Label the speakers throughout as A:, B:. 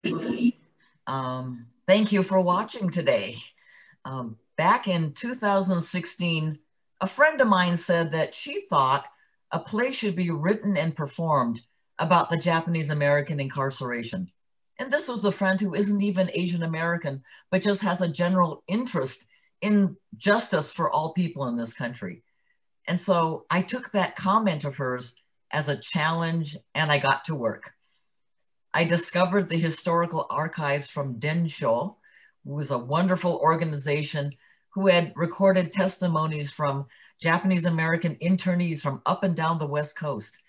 A: Thank you for watching today. Back in 2016, a friend of mine said that she thought a play should be written and performed about the Japanese American incarceration. And this was a friend who isn't even Asian American, but just has a general interest in justice for all people in this country. And so I took that comment of hers as a challenge and I got to work. I discovered the historical archives from Densho, who was a wonderful organization who had recorded testimonies from Japanese American internees from up and down the West Coast.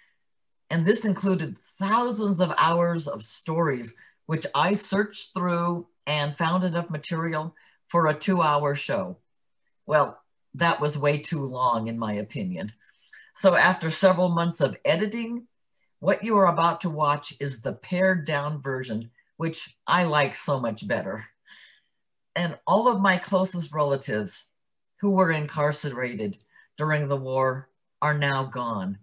A: And this included thousands of hours of stories, which I searched through and found enough material for a 2-hour show. Well, that was way too long, in my opinion. So after several months of editing, what you are about to watch is the pared down version, which I like so much better. And all of my closest relatives who were incarcerated during the war are now gone.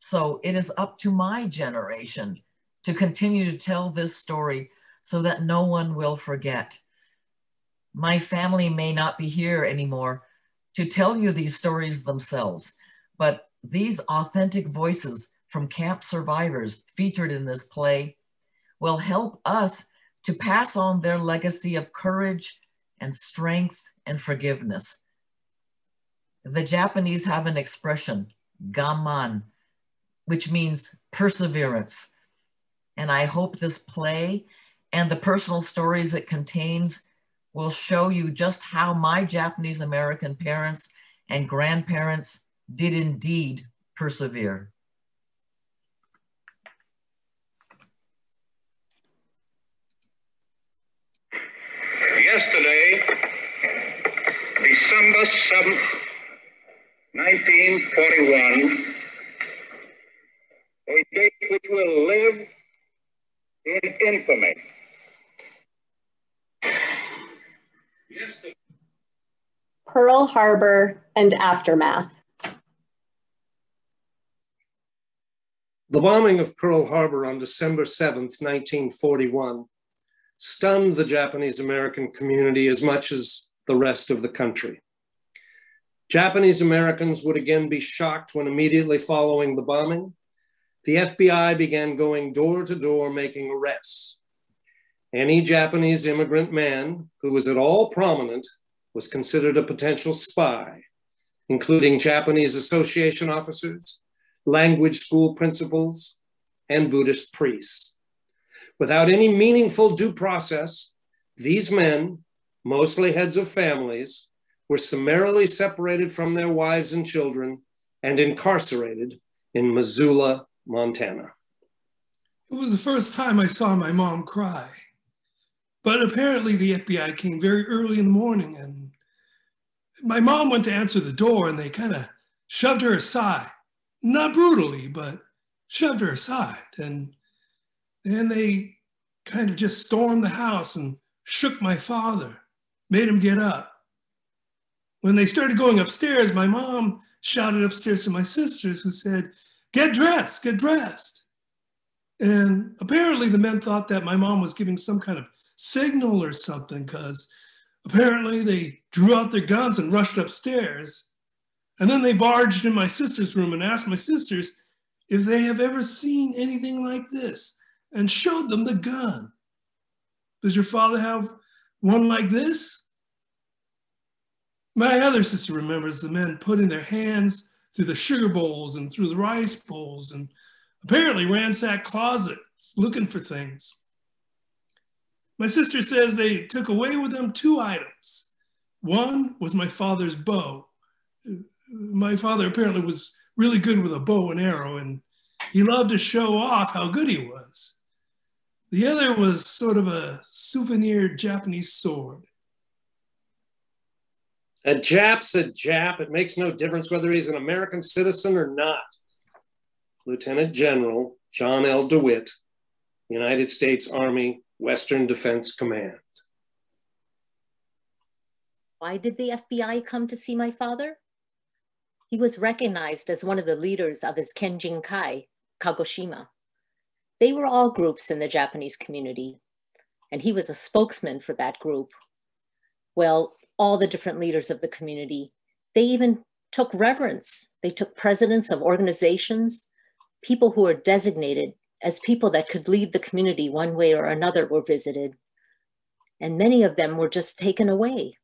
A: So it is up to my generation to continue to tell this story so that no one will forget. My family may not be here anymore to tell you these stories themselves, but these authentic voices from camp survivors featured in this play will help us to pass on their legacy of courage and strength and forgiveness. The Japanese have an expression, gaman, which means perseverance. And I hope this play and the personal stories it contains will show you just how my Japanese American parents and grandparents did indeed persevere.
B: Yesterday, December 7th, 1941, a date which will live in infamy.
C: Pearl Harbor and aftermath.
D: The bombing of Pearl Harbor on December 7th, 1941, stunned the Japanese American community as much as the rest of the country. Japanese Americans would again be shocked when immediately following the bombing, the FBI began going door to door making arrests. Any Japanese immigrant man who was at all prominent was considered a potential spy, including Japanese association officers, language school principals, and Buddhist priests. Without any meaningful due process, these men, mostly heads of families, were summarily separated from their wives and children and incarcerated in Missoula, Montana.
E: It was the first time I saw my mom cry. But apparently the FBI came very early in the morning and my mom went to answer the door and they kind of shoved her aside. Not brutally, but shoved her aside. And they kind of just stormed the house and shook my father, made him get up. When they started going upstairs, my mom shouted upstairs to my sisters who said, "Get dressed, get dressed." And apparently the men thought that my mom was giving some kind of signal or something because apparently they drew out their guns and rushed upstairs. And then they barged in my sister's room and asked my sisters if they have ever seen anything like this and showed them the gun. "Does your father have one like this?" My other sister remembers the men putting their hands through the sugar bowls and through the rice bowls and apparently ransacked closets looking for things. My sister says they took away with them 2 items. One was my father's bow. My father apparently was really good with a bow and arrow, and he loved to show off how good he was. The other was sort of a souvenir Japanese sword.
D: A Jap's a Jap. It makes no difference whether he's an American citizen or not. Lieutenant General John L. DeWitt, United States Army, Western Defense Command.
F: Why did the FBI come to see my father? He was recognized as one of the leaders of his Kenjin-kai, Kagoshima. They were all groups in the Japanese community, and he was a spokesman for that group. Well, all the different leaders of the community, they even took reverence. They took presidents of organizations, people who were designated as people that could lead the community one way or another were visited. And many of them were just taken away.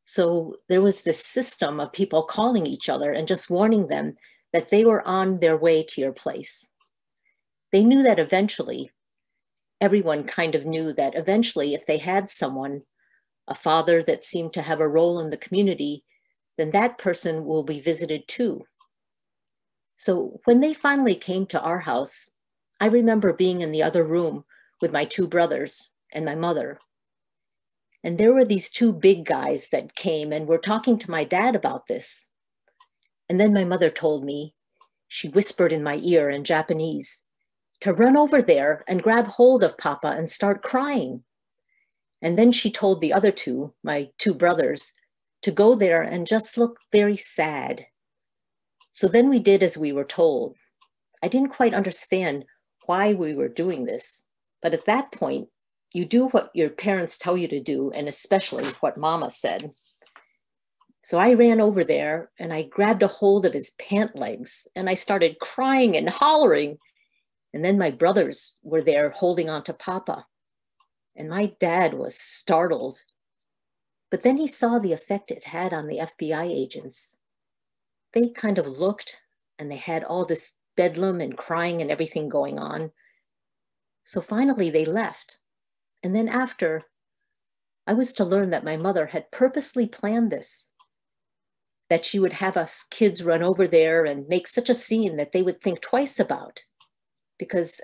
F: So there was this system of people calling each other and just warning them that they were on their way to your place. They knew that eventually, everyone kind of knew that eventually if they had someone, a father that seemed to have a role in the community, then that person will be visited too. So when they finally came to our house, I remember being in the other room with my two brothers and my mother. And there were these two big guys that came and were talking to my dad about this. And then my mother told me, she whispered in my ear in Japanese, to run over there and grab hold of Papa and start crying. And then she told the other two, my two brothers, to go there and just look very sad. So then we did as we were told. I didn't quite understand why we were doing this, but at that point, you do what your parents tell you to do, and especially what Mama said. So I ran over there and I grabbed a hold of his pant legs and I started crying and hollering. And then my brothers were there holding on to Papa. And my dad was startled. But then he saw the effect it had on the FBI agents. They kind of looked and they had all this bedlam and crying and everything going on. So finally they left. And then after, I was to learn that my mother had purposely planned this, that she would have us kids run over there and make such a scene that they would think twice about, because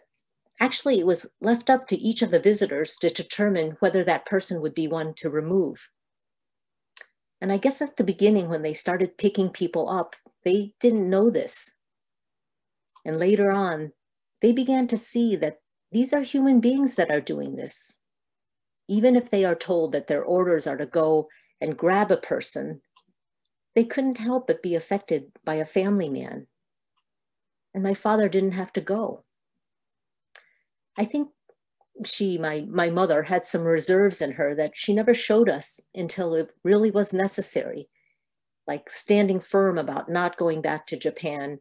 F: actually it was left up to each of the visitors to determine whether that person would be one to remove. And I guess at the beginning when they started picking people up, they didn't know this. And later on, they began to see that these are human beings that are doing this. Even if they are told that their orders are to go and grab a person, they couldn't help but be affected by a family man. And my father didn't have to go. I think my mother had some reserves in her that she never showed us until it really was necessary, like standing firm about not going back to Japan,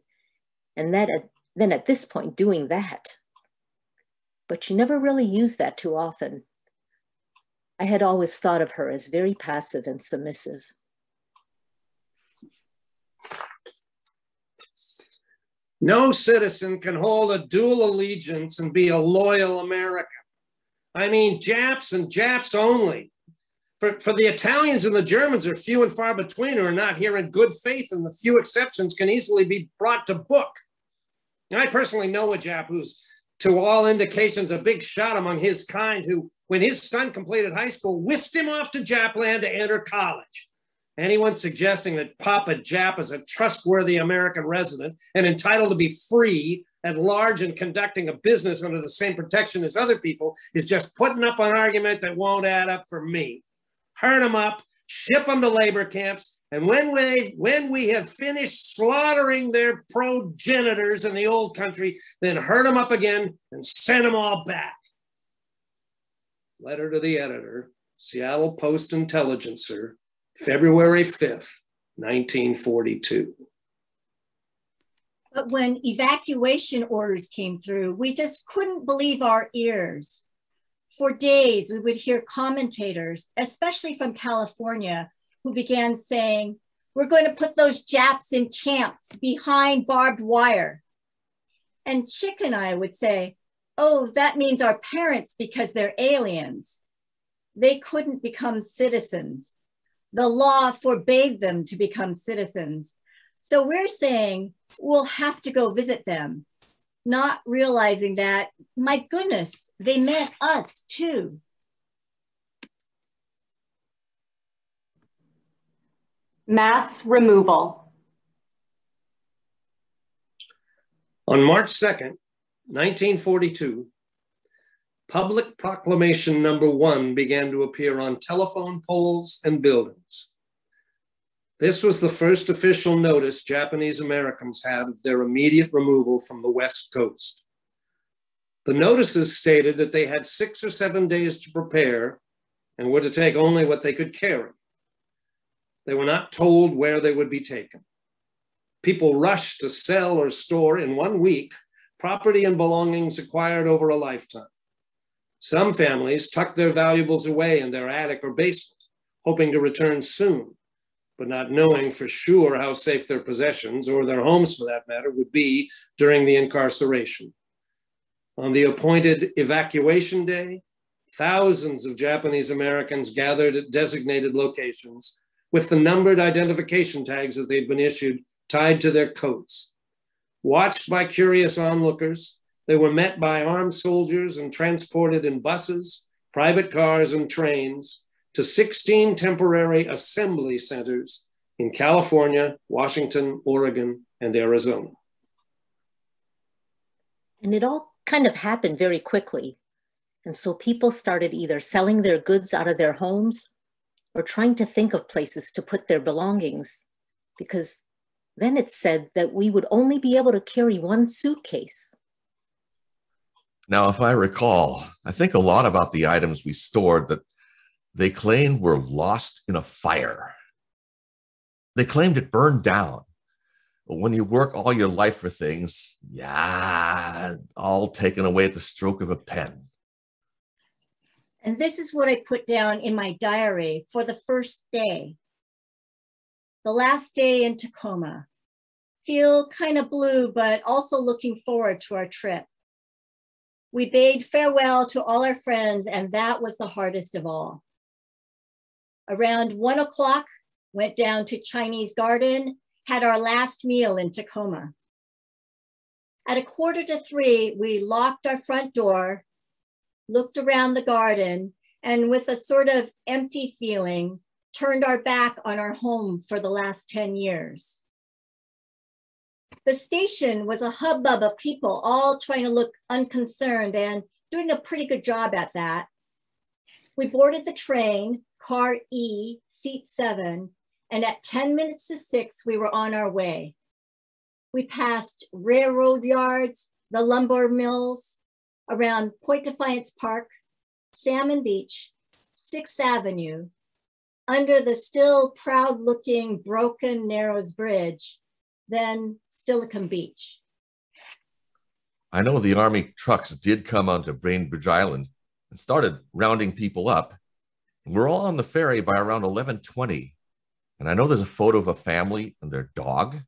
F: and then at this point doing that. But she never really used that too often. I had always thought of her as very passive and submissive.
D: No citizen can hold a dual allegiance and be a loyal American. I mean, Japs and Japs only. For the Italians and the Germans are few and far between who are not here in good faith, and the few exceptions can easily be brought to book. And I personally know a Jap who's, to all indications, a big shot among his kind, who, when his son completed high school, whisked him off to Japland to enter college. Anyone suggesting that Papa Jap is a trustworthy American resident and entitled to be free at large and conducting a business under the same protection as other people is just putting up an argument that won't add up for me. Herd them up, ship them to labor camps, and when we have finished slaughtering their progenitors in the old country, then herd them up again and send them all back. Letter to the editor, Seattle Post-Intelligencer, February 5th, 1942.
G: But when evacuation orders came through, we just couldn't believe our ears. For days, we would hear commentators, especially from California, who began saying, we're going to put those Japs in camps behind barbed wire. And Chick and I would say, oh, that means our parents because they're aliens. They couldn't become citizens. The law forbade them to become citizens. So we're saying we'll have to go visit them, not realizing that, my goodness, they meant us too.
C: Mass removal.
D: On March 2nd, 1942, Public Proclamation Number 1 began to appear on telephone poles and buildings. This was the first official notice Japanese Americans had of their immediate removal from the West Coast. The notices stated that they had 6 or 7 days to prepare and were to take only what they could carry. They were not told where they would be taken. People rushed to sell or store in 1 week property and belongings acquired over a lifetime. Some families tucked their valuables away in their attic or basement, hoping to return soon, but not knowing for sure how safe their possessions, or their homes for that matter, would be during the incarceration. On the appointed evacuation day, thousands of Japanese Americans gathered at designated locations with the numbered identification tags that they'd been issued tied to their coats. Watched by curious onlookers, they were met by armed soldiers and transported in buses, private cars, and trains to 16 temporary assembly centers in California, Washington, Oregon, and Arizona.
F: And it all kind of happened very quickly. And so people started either selling their goods out of their homes or trying to think of places to put their belongings, because then it said that we would only be able to carry 1 suitcase.
H: Now, if I recall, I think a lot about the items we stored that they claimed were lost in a fire. They claimed it burned down. But when you work all your life for things, yeah, all taken away at the stroke of a pen.
G: And this is what I put down in my diary for the first day. The last day in Tacoma. Feel kind of blue, but also looking forward to our trip. We bade farewell to all our friends, and that was the hardest of all. Around 1 o'clock, went down to Chinese Garden, had our last meal in Tacoma. At 2:45, we locked our front door, looked around the garden, and with a sort of empty feeling, turned our back on our home for the last 10 years. The station was a hubbub of people, all trying to look unconcerned and doing a pretty good job at that. We boarded the train, car E, seat 7, and at 10 minutes to 6, we were on our way. We passed railroad yards, the lumber mills, around Point Defiance Park, Salmon Beach, 6th Avenue, under the still proud-looking broken Narrows Bridge, then Silicon Beach.
H: I know the Army trucks did come onto Bainbridge Island and started rounding people up. We're all on the ferry by around 11:20. And I know there's a photo of a family and their dog.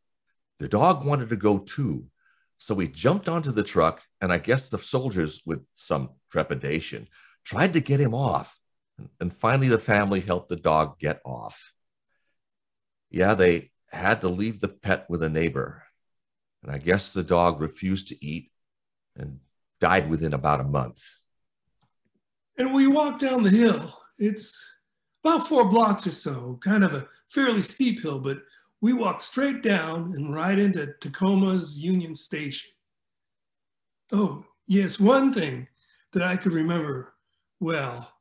H: Their dog wanted to go too. So we jumped onto the truck, and I guess the soldiers, with some trepidation, tried to get him off. And finally, the family helped the dog get off. Yeah, they had to leave the pet with a neighbor. And I guess the dog refused to eat and died within about a month.
E: And we walked down the hill. It's about 4 blocks or so, kind of a fairly steep hill, but we walked straight down and right into Tacoma's Union Station. Oh, yes, one thing that I could remember well,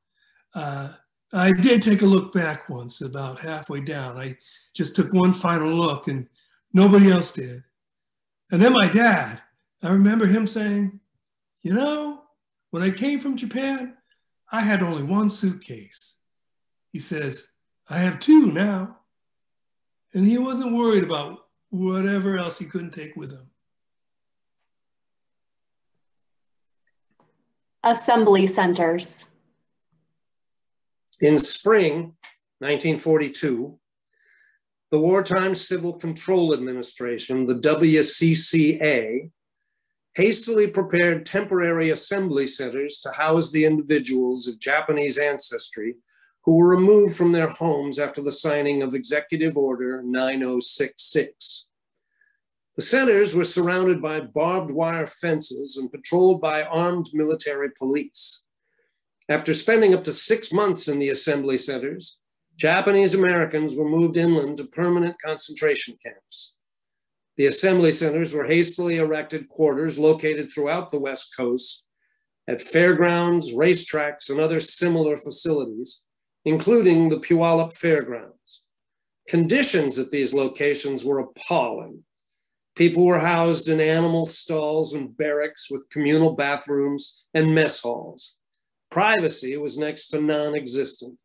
E: I did take a look back once about halfway down. I just took one final look and nobody else did. And then my dad, I remember him saying, you know, when I came from Japan, I had only 1 suitcase. He says, I have 2 now. And he wasn't worried about whatever else he couldn't take with him.
C: Assembly centers.
D: In spring 1942, the Wartime Civil Control Administration, the WCCA, hastily prepared temporary assembly centers to house the individuals of Japanese ancestry who were removed from their homes after the signing of Executive Order 9066. The centers were surrounded by barbed wire fences and patrolled by armed military police. After spending up to 6 months in the assembly centers, Japanese Americans were moved inland to permanent concentration camps. The assembly centers were hastily erected quarters located throughout the West Coast at fairgrounds, racetracks, and other similar facilities, including the Puyallup Fairgrounds. Conditions at these locations were appalling. People were housed in animal stalls and barracks with communal bathrooms and mess halls. Privacy was next to non-existent.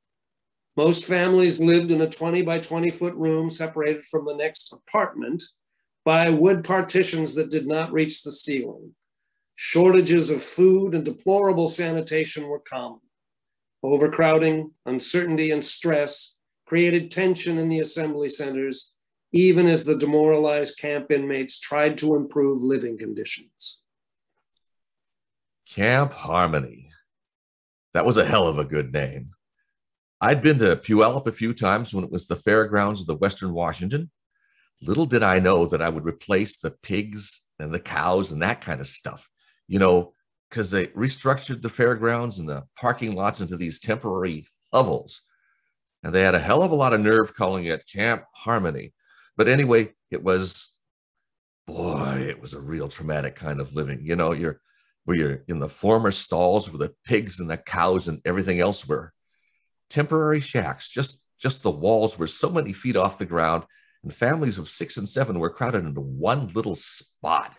D: Most families lived in a 20 by 20 foot room separated from the next apartment by wood partitions that did not reach the ceiling. Shortages of food and deplorable sanitation were common. Overcrowding, uncertainty, and stress created tension in the assembly centers, even as the demoralized camp inmates tried to improve living conditions.
H: Camp Harmony. That was a hell of a good name. I'd been to Puyallup a few times when it was the fairgrounds of the Western Washington. Little did I know that I would replace the pigs and the cows and that kind of stuff, you know, because they restructured the fairgrounds and the parking lots into these temporary hovels. And they had a hell of a lot of nerve calling it Camp Harmony. But anyway, it was a real traumatic kind of living. You know, you're in the former stalls where the pigs and the cows and everything else were. Temporary shacks, just the walls were so many feet off the ground, and families of 6 and 7 were crowded into one little spot.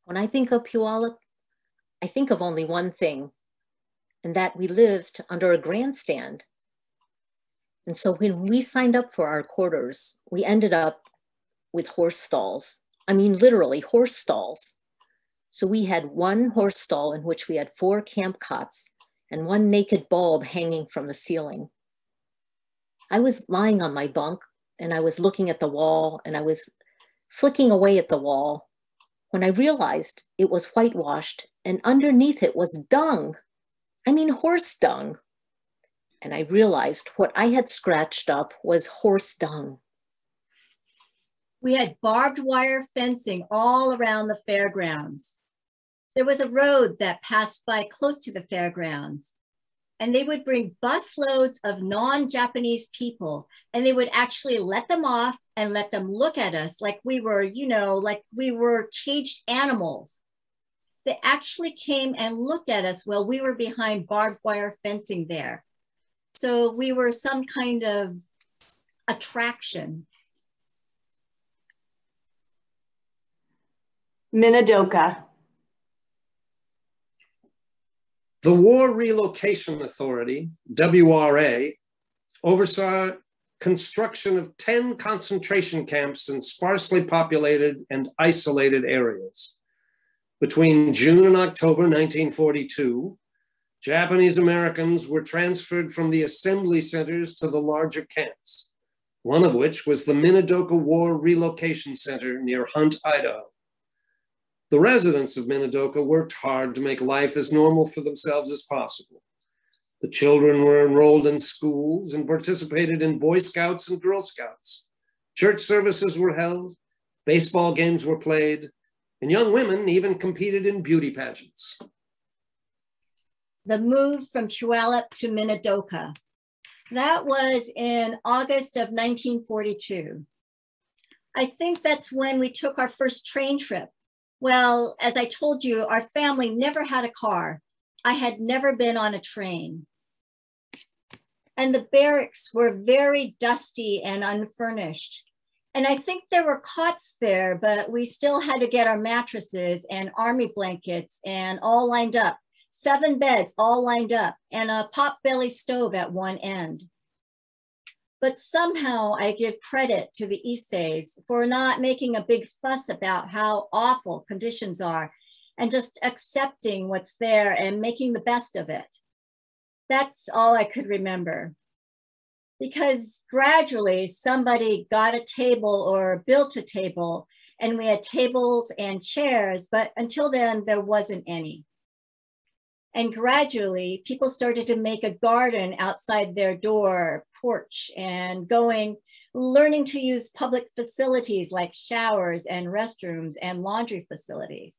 F: When I think of Puyallup, I think of only one thing, and that we lived under a grandstand. And so when we signed up for our quarters, we ended up with horse stalls. I mean, literally horse stalls. So we had one horse stall in which we had 4 camp cots and one naked bulb hanging from the ceiling. I was lying on my bunk and I was looking at the wall and I was flicking away at the wall when I realized it was whitewashed and underneath it was dung. I mean, horse dung. And I realized what I had scratched up was horse dung.
G: We had barbed wire fencing all around the fairgrounds. There was a road that passed by close to the fairgrounds, and they would bring busloads of non-Japanese people, and they would actually let them off and let them look at us like we were, you know, like we were caged animals. They actually came and looked at us while we were behind barbed wire fencing there. So we were some kind of attraction.
C: Minidoka.
D: The War Relocation Authority, WRA, oversaw construction of 10 concentration camps in sparsely populated and isolated areas. Between June and October 1942, Japanese Americans were transferred from the assembly centers to the larger camps, one of which was the Minidoka War Relocation Center near Hunt, Idaho. The residents of Minidoka worked hard to make life as normal for themselves as possible. The children were enrolled in schools and participated in Boy Scouts and Girl Scouts. Church services were held, baseball games were played, and young women even competed in beauty pageants.
G: The move from Puyallup to Minidoka. That was in August of 1942. I think that's when we took our first train trip. Well, as I told you, our family never had a car. I had never been on a train. And the barracks were very dusty and unfurnished. And I think there were cots there, but we still had to get our mattresses and army blankets and all lined up. 7 beds all lined up and a pot-belly stove at one end. But somehow I give credit to the Issei's for not making a big fuss about how awful conditions are and just accepting what's there and making the best of it. That's all I could remember. Because gradually somebody got a table or built a table and we had tables and chairs, but until then there wasn't any. And gradually, people started to make a garden outside their door, porch, and learning to use public facilities like showers and restrooms and laundry facilities.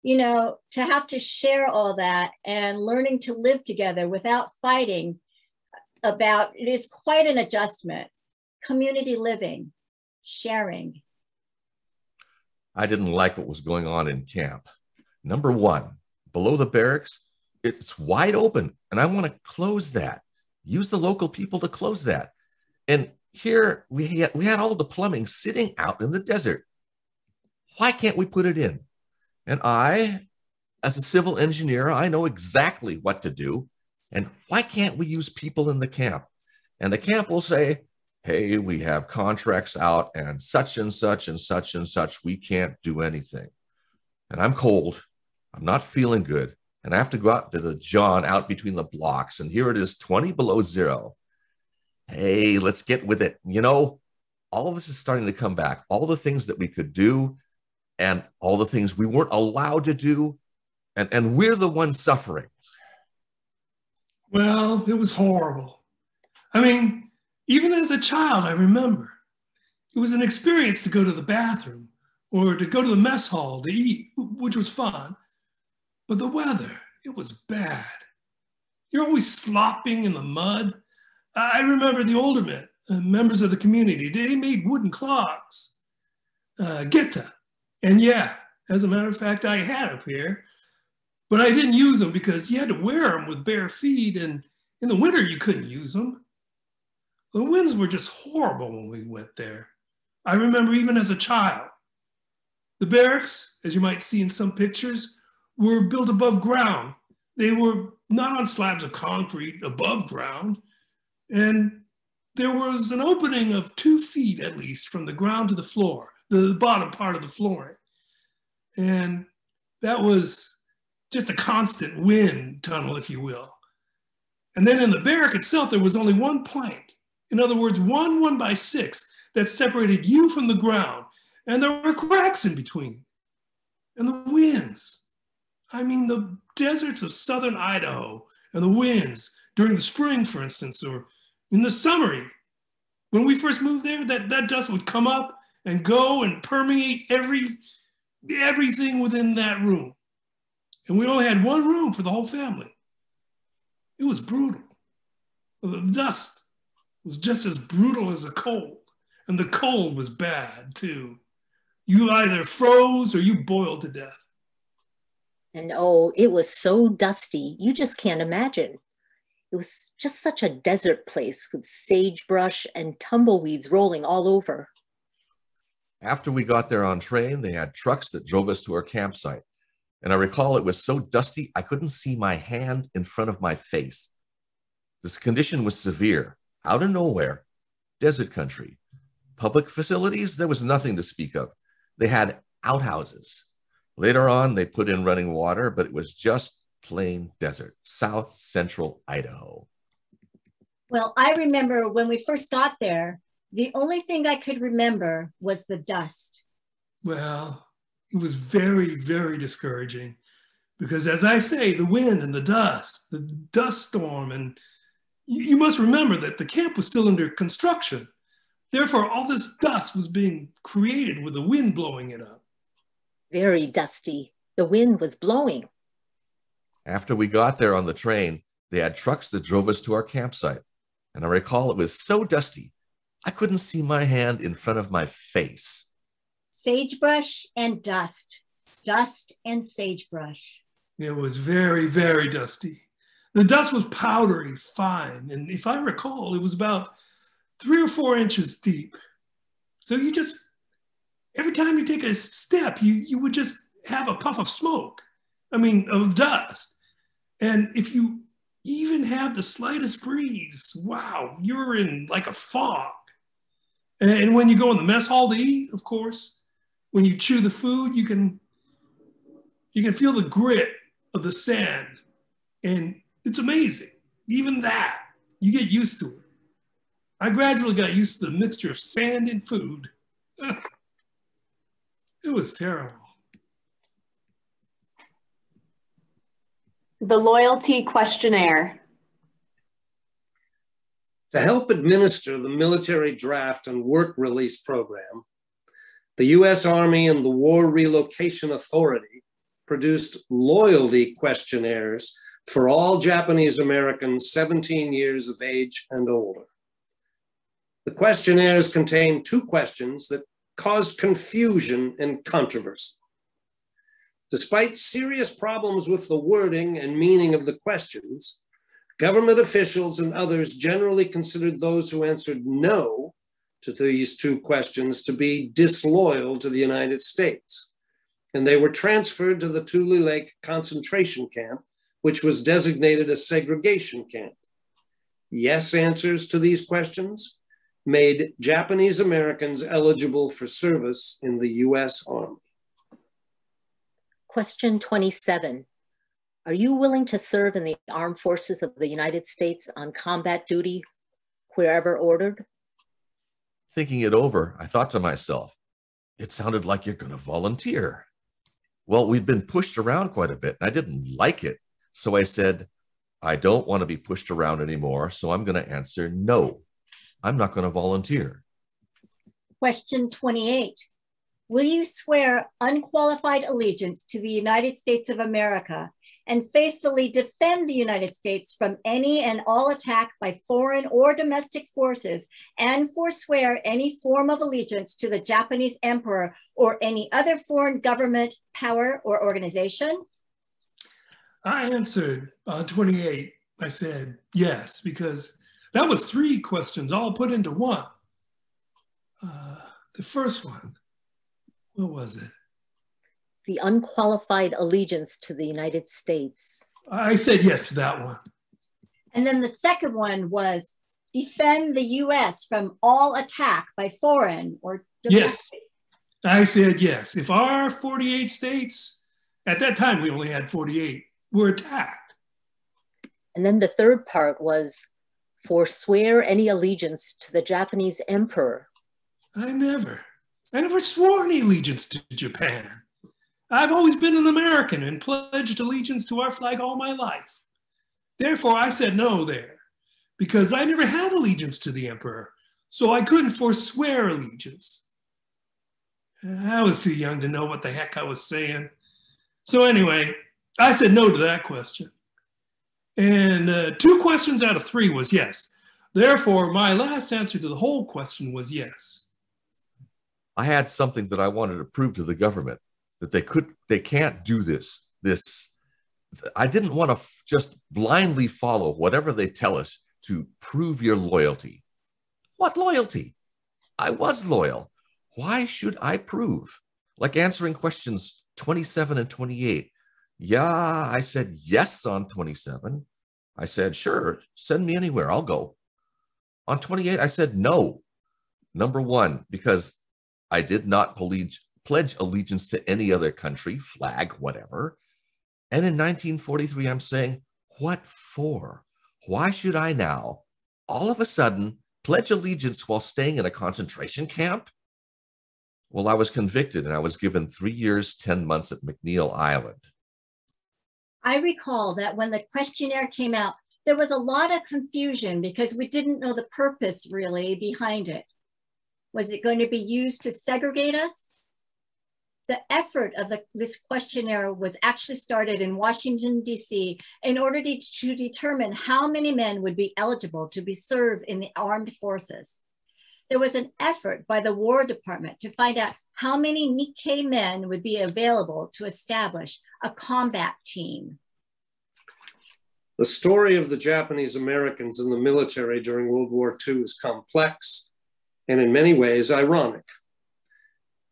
G: You know, to have to share all that and learning to live together without fighting it is quite an adjustment. Community living, sharing.
H: I didn't like what was going on in camp. Number one, below the barracks, it's wide open, and I want to close that. Use the local people to close that. And Here we had all the plumbing sitting out in the desert. Why can't we put it in? And I, as a civil engineer, I know exactly what to do. And why can't we use people in the camp? And the camp will say, hey, we have contracts out and such and such and such and such. We can't do anything. And I'm cold. I'm not feeling good. And I have to go out to the John out between the blocks. And here it is 20 below zero. Hey, let's get with it. You know, all of this is starting to come back. All the things that we could do and all the things we weren't allowed to do. And we're the ones suffering.
E: Well, it was horrible. I mean, even as a child, I remember it was an experience to go to the bathroom or to go to the mess hall to eat, which was fun. But the weather, it was bad. You're always slopping in the mud. I remember the older men, members of the community, they made wooden clogs, geta. And yeah, as a matter of fact, I had a pair, but I didn't use them because you had to wear them with bare feet, and in the winter you couldn't use them. The winds were just horrible when we went there. I remember even as a child. The barracks, as you might see in some pictures, were built above ground. They were not on slabs of concrete above ground. And there was an opening of 2 feet at least from the ground to the floor, the bottom part of the flooring. And that was just a constant wind tunnel, if you will. And then in the barrack itself, there was only one plank. In other words, one 1x6 that separated you from the ground. And there were cracks in between. And the winds. I mean, the deserts of southern Idaho and the winds during the spring, for instance, or in the summer. When we first moved there, that dust would come up and go and permeate everything within that room. And we only had one room for the whole family. It was brutal. The dust was just as brutal as the cold. And the cold was bad too. You either froze or you boiled to death.
F: And oh, it was so dusty, you just can't imagine. It was just such a desert place with sagebrush and tumbleweeds rolling all over.
H: After we got there on train, they had trucks that drove us to our campsite. And I recall it was so dusty, I couldn't see my hand in front of my face. This condition was severe, out of nowhere, desert country. Public facilities, there was nothing to speak of. They had outhouses. Later on, they put in running water, but it was just plain desert, south central Idaho.
G: Well, I remember when we first got there, the only thing I could remember was the dust.
E: Well, it was very, very discouraging because, as I say, the wind and the dust storm, and you must remember that the camp was still under construction. Therefore, all this dust was being created with the wind blowing it up.
F: Very dusty. The wind was blowing.
H: After we got there on the train, they had trucks that drove us to our campsite. And I recall it was so dusty, I couldn't see my hand in front of my face.
G: Sagebrush and dust. Dust and sagebrush.
E: It was very, very dusty. The dust was powdery fine. And if I recall, it was about 3 or 4 inches deep. So you just, every time you take a step, you would just have a puff of smoke. I mean, of dust. And if you even have the slightest breeze, wow, you're in like a fog. And when you go in the mess hall to eat, of course, when you chew the food, you can feel the grit of the sand. And it's amazing. Even that, you get used to it. I gradually got used to the mixture of sand and food. It was terrible.
C: The Loyalty Questionnaire.
D: To help administer the military draft and work release program, the U.S. Army and the War Relocation Authority produced loyalty questionnaires for all Japanese Americans 17 years of age and older. The questionnaires contained 2 questions that caused confusion and controversy. Despite serious problems with the wording and meaning of the questions, government officials and others generally considered those who answered no to these two questions to be disloyal to the United States, and they were transferred to the Tule Lake concentration camp, which was designated a segregation camp. Yes answers to these questions made Japanese Americans eligible for service in the U.S. Army.
F: Question 27. Are you willing to serve in the armed forces of the United States on combat duty wherever ordered?
H: Thinking it over, I thought to myself, it sounded like you're going to volunteer. Well, we'd been pushed around quite a bit, and I didn't like it. So I said, I don't want to be pushed around anymore, so I'm going to answer no. I'm not going to volunteer.
G: Question 28. Will you swear unqualified allegiance to the United States of America and faithfully defend the United States from any and all attack by foreign or domestic forces, and forswear any form of allegiance to the Japanese emperor or any other foreign government, power, or organization?
E: I answered on 28. I said yes, because that was 3 questions all put into one. The first one, what was it?
F: The unqualified allegiance to the United States.
E: I said yes to that one.
G: And then the second one was defend the US from all attack by foreign or domestic.
E: Yes, I said yes. If our 48 states, at that time we only had 48, were attacked.
F: And then the third part was forswear any allegiance to the Japanese emperor.
E: I never swore any allegiance to Japan. I've always been an American and pledged allegiance to our flag all my life. Therefore, I said no there, because I never had allegiance to the emperor, so I couldn't forswear allegiance. I was too young to know what the heck I was saying. So anyway, I said no to that question. And 2 questions out of 3 was yes. Therefore, my last answer to the whole question was yes.
H: I had something that I wanted to prove to the government, that they can't do this. I didn't want to just blindly follow whatever they tell us to prove your loyalty. What loyalty? I was loyal. Why should I prove? Like answering questions 27 and 28. Yeah, I said yes on 27. I said, sure, send me anywhere, I'll go. On 28, I said no. Number 1, because I did not pledge allegiance to any other country, flag, whatever. And in 1943, I'm saying, what for? Why should I now, all of a sudden, pledge allegiance while staying in a concentration camp? Well, I was convicted and I was given 3 years, 10 months at McNeil Island.
G: I recall that when the questionnaire came out, there was a lot of confusion because we didn't know the purpose really behind it. Was it going to be used to segregate us? The effort of this questionnaire was actually started in Washington, D.C. in order to determine how many men would be eligible to be served in the armed forces. There was an effort by the War Department to find out how many Nikkei men would be available to establish a combat team.
D: The story of the Japanese Americans in the military during World War II is complex and in many ways ironic.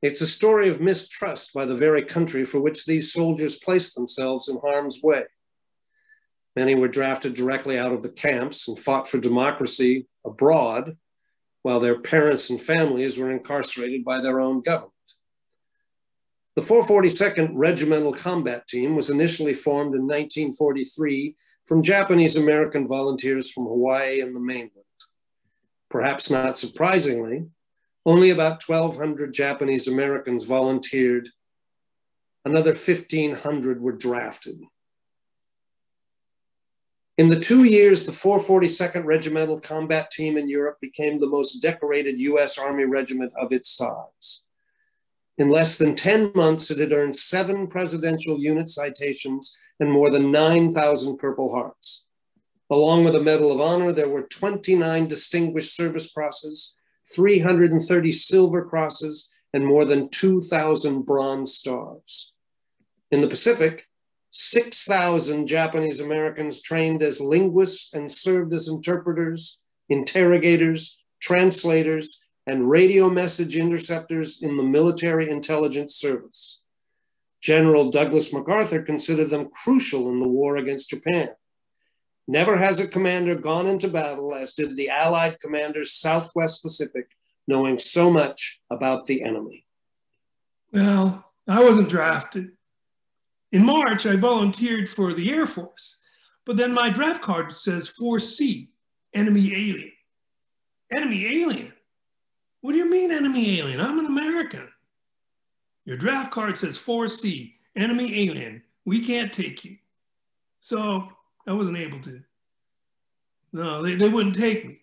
D: It's a story of mistrust by the very country for which these soldiers placed themselves in harm's way. Many were drafted directly out of the camps and fought for democracy abroad, while their parents and families were incarcerated by their own government. The 442nd Regimental Combat Team was initially formed in 1943 from Japanese American volunteers from Hawaii and the mainland. Perhaps not surprisingly, only about 1,200 Japanese Americans volunteered. Another 1,500 were drafted. In the 2 years, the 442nd Regimental Combat Team in Europe became the most decorated US Army regiment of its size. In less than 10 months, it had earned 7 Presidential Unit citations and more than 9,000 Purple Hearts. Along with a Medal of Honor, there were 29 Distinguished Service Crosses, 330 Silver Crosses, and more than 2,000 Bronze Stars. In the Pacific, 6,000 Japanese Americans trained as linguists and served as interpreters, interrogators, translators, and radio message interceptors in the military intelligence service. General Douglas MacArthur considered them crucial in the war against Japan. Never has a commander gone into battle as did the Allied commanders Southwest Pacific, knowing so much about the enemy.
E: Well, I wasn't drafted. In March, I volunteered for the Air Force, but then my draft card says 4C, enemy alien. Enemy alien? What do you mean enemy alien? I'm an American. Your draft card says 4C, enemy alien. We can't take you. So I wasn't able to. No, they wouldn't take me.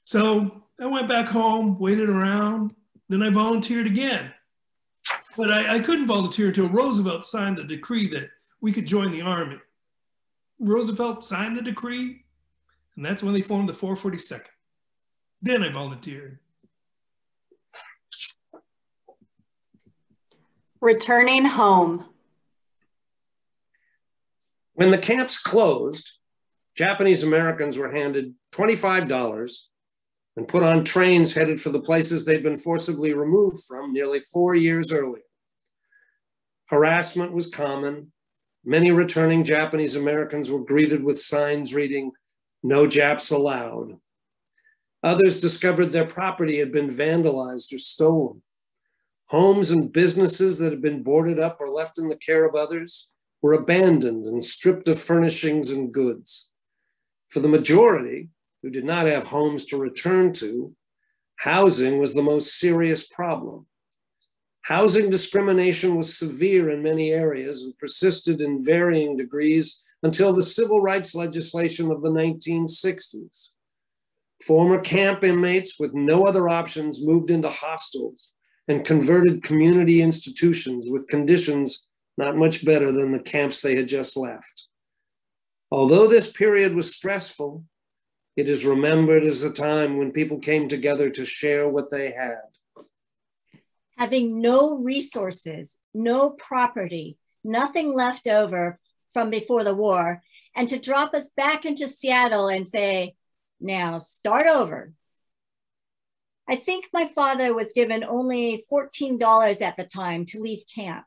E: So I went back home, waited around, then I volunteered again. But I couldn't volunteer until Roosevelt signed the decree that we could join the Army. Roosevelt signed the decree, and that's when they formed the 442nd. Then I volunteered.
C: Returning home.
D: When the camps closed, Japanese Americans were handed $25 and put on trains headed for the places they'd been forcibly removed from nearly 4 years earlier. Harassment was common. Many returning Japanese Americans were greeted with signs reading, "No Japs allowed." Others discovered their property had been vandalized or stolen. Homes and businesses that had been boarded up or left in the care of others were abandoned and stripped of furnishings and goods. For the majority, who did not have homes to return to, housing was the most serious problem. Housing discrimination was severe in many areas and persisted in varying degrees until the civil rights legislation of the 1960s. Former camp inmates with no other options moved into hostels and converted community institutions with conditions not much better than the camps they had just left. Although this period was stressful, it is remembered as a time when people came together to share what they had.
G: Having no resources, no property, nothing left over from before the war, and to drop us back into Seattle and say, now start over. I think my father was given only $14 at the time to leave camp.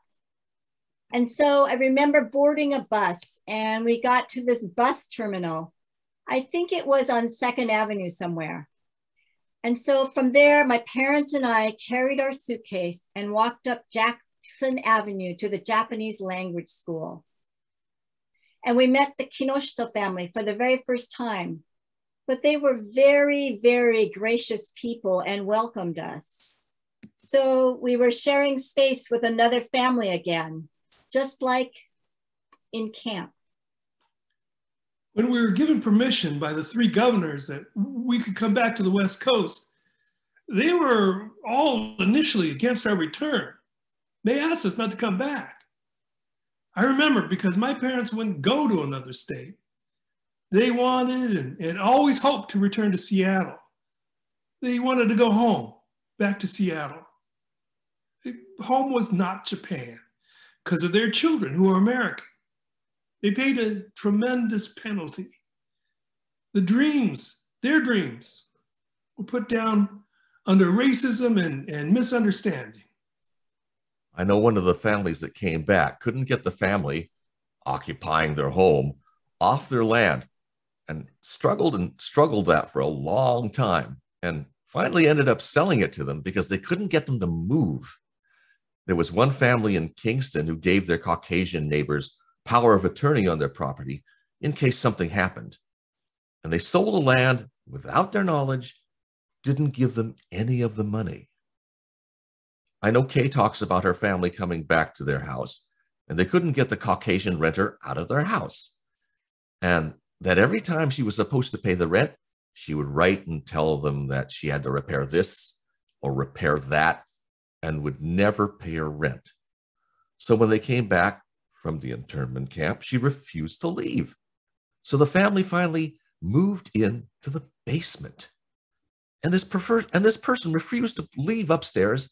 G: And so I remember boarding a bus and we got to this bus terminal. I think it was on 2nd Avenue somewhere. And so from there, my parents and I carried our suitcase and walked up Jackson Avenue to the Japanese language school. And we met the Kinoshita family for the very first time. But they were very, very gracious people and welcomed us. So we were sharing space with another family again, just like in camp.
E: When we were given permission by the 3 governors that we could come back to the West Coast, they were all initially against our return. They asked us not to come back. I remember because my parents wouldn't go to another state. They wanted and always hoped to return to Seattle. They wanted to go home, back to Seattle. Home was not Japan because of their children who were American. They paid a tremendous penalty. The dreams, their dreams, were put down under racism and misunderstanding.
H: I know one of the families that came back couldn't get the family occupying their home off their land and struggled that for a long time and finally ended up selling it to them because they couldn't get them to move. There was one family in Kingston who gave their Caucasian neighbors power of attorney on their property in case something happened. And they sold the land without their knowledge, didn't give them any of the money. I know Kay talks about her family coming back to their house and they couldn't get the Caucasian renter out of their house. And that every time she was supposed to pay the rent, she would write and tell them that she had to repair this or repair that and would never pay her rent. So when they came back from the internment camp, she refused to leave. So the family finally moved into the basement. And this person refused to leave upstairs.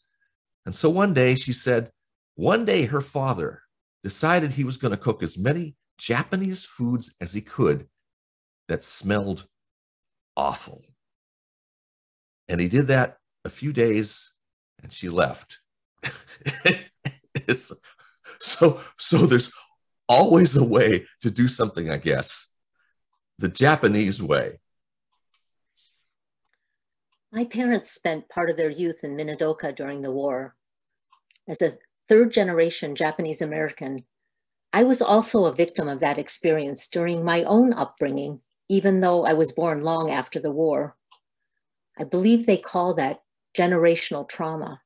H: And so one day she said, one day her father decided he was going to cook as many Japanese foods as he could that smelled awful. And he did that a few days and she left. So there's always a way to do something, I guess. The Japanese way.
F: My parents spent part of their youth in Minidoka during the war. As a third-generation Japanese American, I was also a victim of that experience during my own upbringing, even though I was born long after the war. I believe they call that generational trauma.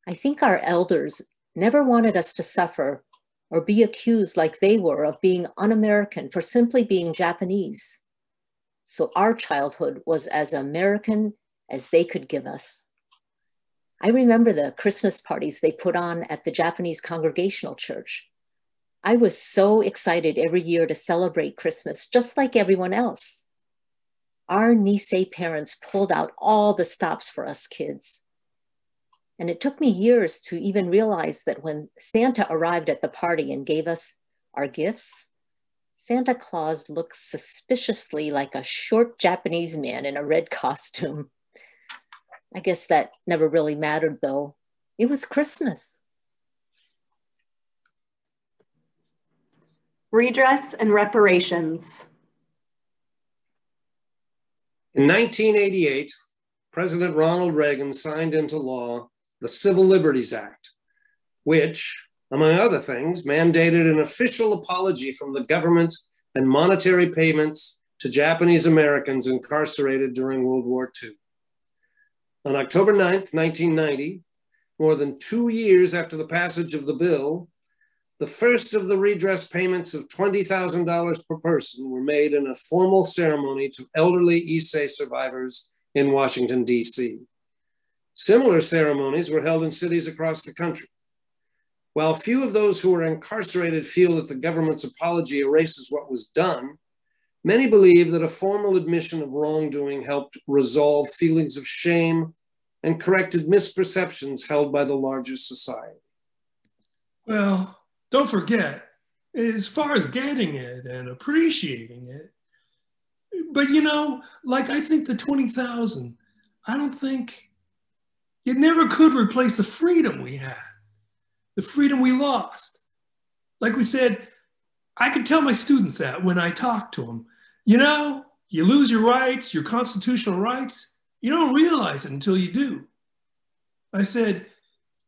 F: I think our elders never wanted us to suffer or be accused like they were of being un-American for simply being Japanese. So our childhood was as American as they could give us. I remember the Christmas parties they put on at the Japanese Congregational Church. I was so excited every year to celebrate Christmas, just like everyone else. Our Nisei parents pulled out all the stops for us kids. And it took me years to even realize that when Santa arrived at the party and gave us our gifts, Santa Claus looked suspiciously like a short Japanese man in a red costume. I guess that never really mattered though. It was Christmas.
C: Redress and reparations.
D: In 1988, President Ronald Reagan signed into law the Civil Liberties Act, which, among other things, mandated an official apology from the government and monetary payments to Japanese Americans incarcerated during World War II. On October 9th, 1990, more than 2 years after the passage of the bill, the first of the redress payments of $20,000 per person were made in a formal ceremony to elderly Issei survivors in Washington, D.C. Similar ceremonies were held in cities across the country. While few of those who were incarcerated feel that the government's apology erases what was done, many believe that a formal admission of wrongdoing helped resolve feelings of shame and corrected misperceptions held by the larger society.
E: Well, don't forget, as far as getting it and appreciating it, but you know, like I think the 20,000, I don't think it never could replace the freedom we had, the freedom we lost. Like we said, I could tell my students that when I talk to them. You know, you lose your rights, your constitutional rights, you don't realize it until you do. I said,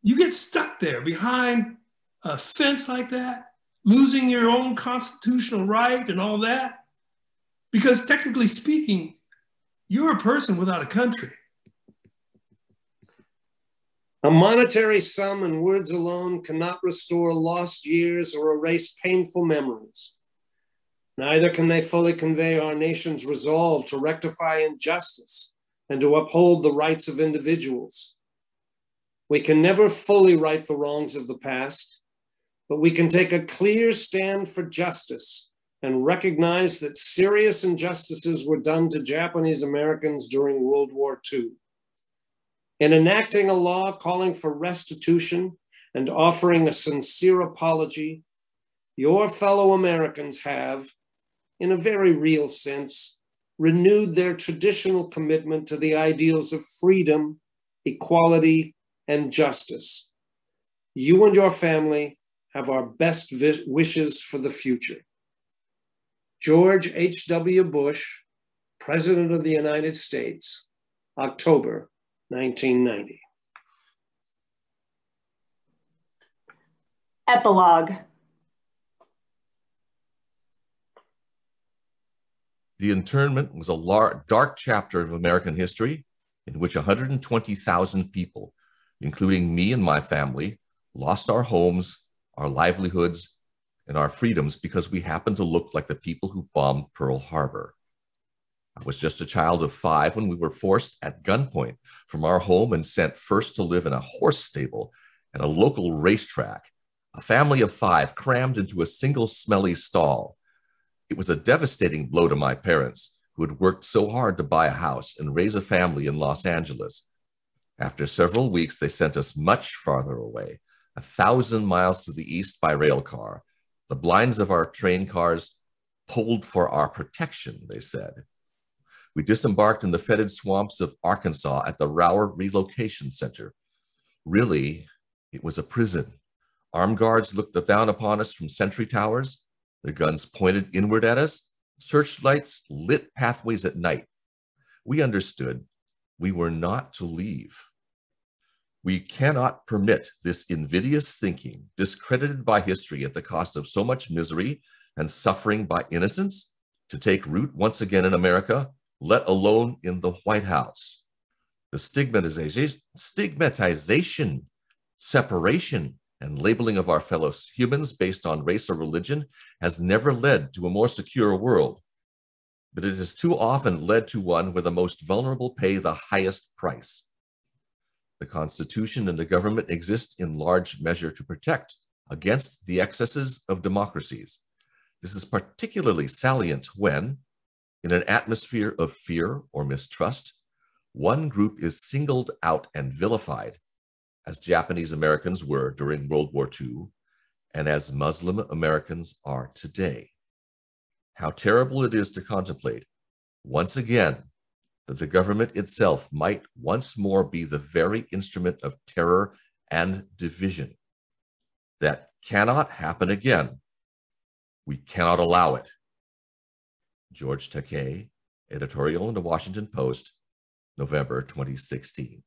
E: you get stuck there behind a fence like that, losing your own constitutional right and all that, because technically speaking, you're a person without a country.
D: A monetary sum and words alone cannot restore lost years or erase painful memories. Neither can they fully convey our nation's resolve to rectify injustice and to uphold the rights of individuals. We can never fully right the wrongs of the past, but we can take a clear stand for justice and recognize that serious injustices were done to Japanese Americans during World War II. In enacting a law calling for restitution and offering a sincere apology, your fellow Americans have, in a very real sense, renewed their traditional commitment to the ideals of freedom, equality, and justice. You and your family have our best wishes for the future. George H.W. Bush, President of the United States, October 1990.
C: Epilogue.
H: The internment was a dark chapter of American history in which 120,000 people, including me and my family, lost our homes, our livelihoods, and our freedoms because we happened to look like the people who bombed Pearl Harbor. I was just a child of 5 when we were forced at gunpoint from our home and sent first to live in a horse stable and a local racetrack, a family of 5 crammed into a single smelly stall. It was a devastating blow to my parents, who had worked so hard to buy a house and raise a family in Los Angeles. After several weeks, they sent us much farther away, 1,000 miles to the east by rail car. The blinds of our train cars pulled for our protection, they said. We disembarked in the fetid swamps of Arkansas at the Rower Relocation Center. Really, it was a prison. Armed guards looked down upon us from sentry towers, their guns pointed inward at us, searchlights lit pathways at night. We understood we were not to leave. We cannot permit this invidious thinking, discredited by history at the cost of so much misery and suffering by innocents, to take root once again in America, let alone in the White House. The stigmatization, separation, and labeling of our fellow humans based on race or religion has never led to a more secure world, but it has too often led to one where the most vulnerable pay the highest price. The Constitution and the government exist in large measure to protect against the excesses of democracies. This is particularly salient when, in an atmosphere of fear or mistrust, one group is singled out and vilified, as Japanese Americans were during World War II, and as Muslim Americans are today. How terrible it is to contemplate, once again, that the government itself might once more be the very instrument of terror and division. That cannot happen again. We cannot allow it. George Takei, editorial in the Washington Post, November 2016.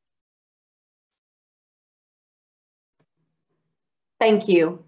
C: Thank you.